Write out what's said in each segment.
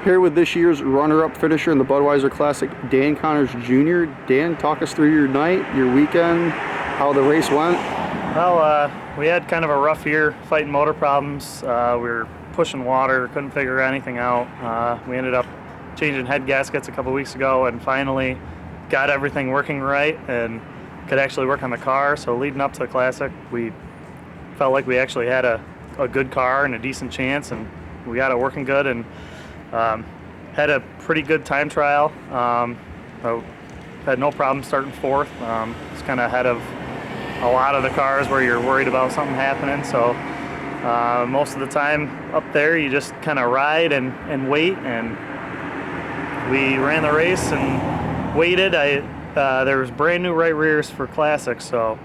Here with this year's runner-up finisher in the Budweiser Classic, Dan Connors Jr. Dan, talk us through your night, your weekend, how the race went. Well, we had kind of a rough year fighting motor problems. We were pushing water, couldn't figure anything out. We ended up changing head gaskets a couple weeks ago and finally got everything working right and could actually work on the car. So leading up to the Classic, we felt like we actually had a good car and a decent chance, and we got it working good, and had a pretty good time trial. Had no problem starting fourth. It's kind of ahead of a lot of the cars where you're worried about something happening. So most of the time up there you just kind of ride and wait, and we ran the race and waited. There was brand new right rears for Classic, so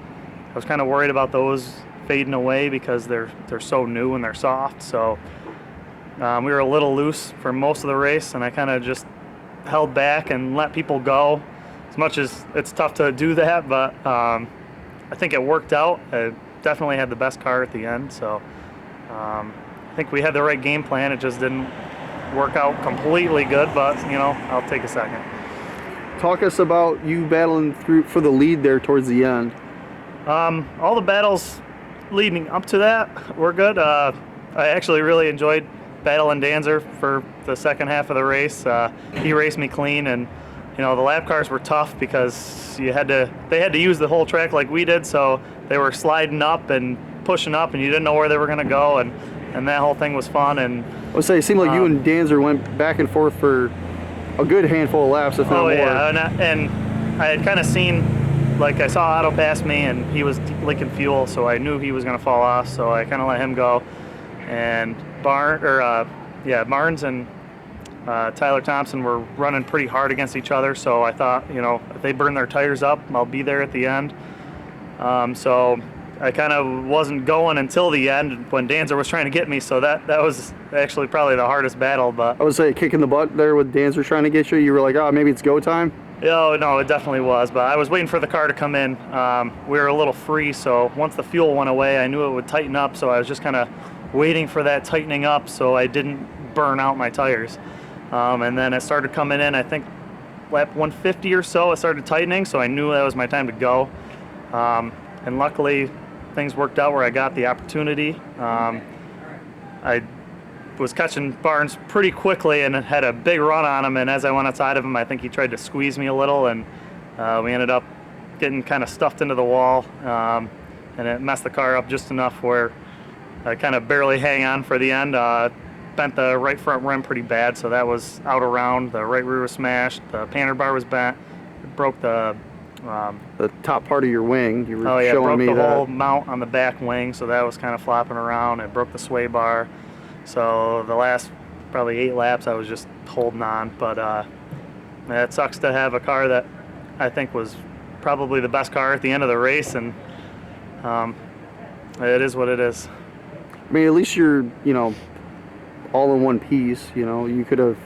I was kind of worried about those fading away because they're so new and they're soft. So we were a little loose for most of the race, and I kind of just held back and let people go. As much as it's tough to do that, but I think it worked out. I definitely had the best car at the end, so I think we had the right game plan. It just didn't work out completely good, but you know, I'll take a second. Talk us about you battling through for the lead there towards the end. All the battles leading up to that were good. I actually really enjoyed battling Danzer for the second half of the race. He raced me clean, and you know, the lap cars were tough because they had to use the whole track like we did, so they were sliding up and pushing up, and you didn't know where they were going to go, and that whole thing was fun. And I would say it seemed like you and Danzer went back and forth for a good handful of laps, if not more. Yeah, and I had kind of seen, like, I saw Otto pass me, and he was leaking fuel, so I knew he was going to fall off, so I kind of let him go. And Barnes and Tyler Thompson were running pretty hard against each other, so I thought, you know, if they burn their tires up, I'll be there at the end. So I kind of wasn't going until the end when Danzer was trying to get me, so that was actually probably the hardest battle. But I would say kicking the butt there with Danzer trying to get you. You were like, oh, maybe it's go time? Oh, no, it definitely was, but I was waiting for the car to come in. We were a little free, so once the fuel went away, I knew it would tighten up, so I was just kind of waiting for that tightening up so I didn't burn out my tires. And then it started coming in, I think lap 150 or so, it started tightening, so I knew that was my time to go. And luckily, things worked out where I got the opportunity. I was catching Barnes pretty quickly and had a big run on him, and as I went outside of him, I think he tried to squeeze me a little, and we ended up getting kind of stuffed into the wall, and it messed the car up just enough where I kind of barely hang on for the end. Bent the right front rim pretty bad, so that was out around. The right rear was smashed. The painter bar was bent. It broke the top part of your wing. You were broke showing me the that. whole mount on the back wing, so that was kind of flopping around. It broke the sway bar. So the last probably 8 laps, I was just holding on. But it sucks to have a car that I think was probably the best car at the end of the race, and it is what it is. I mean, at least you're, you know, all in one piece. You know, it could have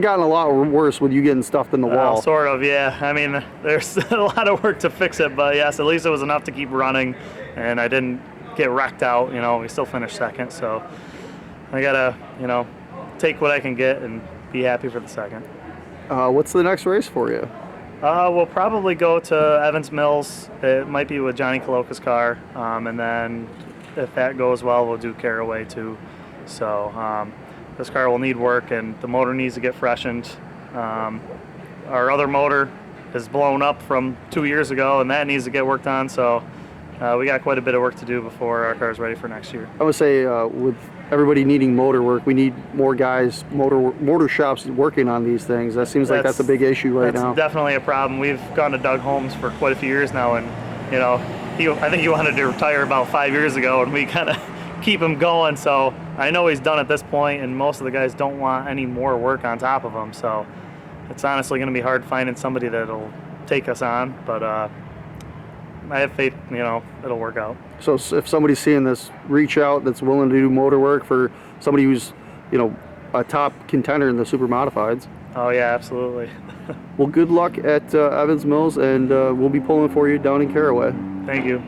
gotten a lot worse with you getting stuffed in the wall. Sort of, yeah. I mean, there's a lot of work to fix it, but yes, at least it was enough to keep running, and I didn't get wrecked out. You know, we still finished second, so I gotta, you know, take what I can get and be happy for the second. What's the next race for you? We'll probably go to Evans Mills. It might be with Johnny Coloca's car, and then if that goes well, we'll do Caraway too. So this car will need work, and the motor needs to get freshened. Our other motor is blown up from 2 years ago, and that needs to get worked on. So we got quite a bit of work to do before our car is ready for next year. I would say with everybody needing motor work, we need more guys, motor shops working on these things. That seems like that's a big issue right now. That's definitely a problem. We've gone to Doug Holmes for quite a few years now, and you know, I think he wanted to retire about 5 years ago, and we kind of keep him going. So I know he's done at this point, and most of the guys don't want any more work on top of him. So it's honestly going to be hard finding somebody that'll take us on, but I have faith, you know, it'll work out. So if somebody's seeing this, reach out that's willing to do motor work for somebody who's, you know, a top contender in the super modifieds. Oh yeah, absolutely. Well, good luck at Evans Mills, and we'll be pulling for you down in Caraway. Thank you.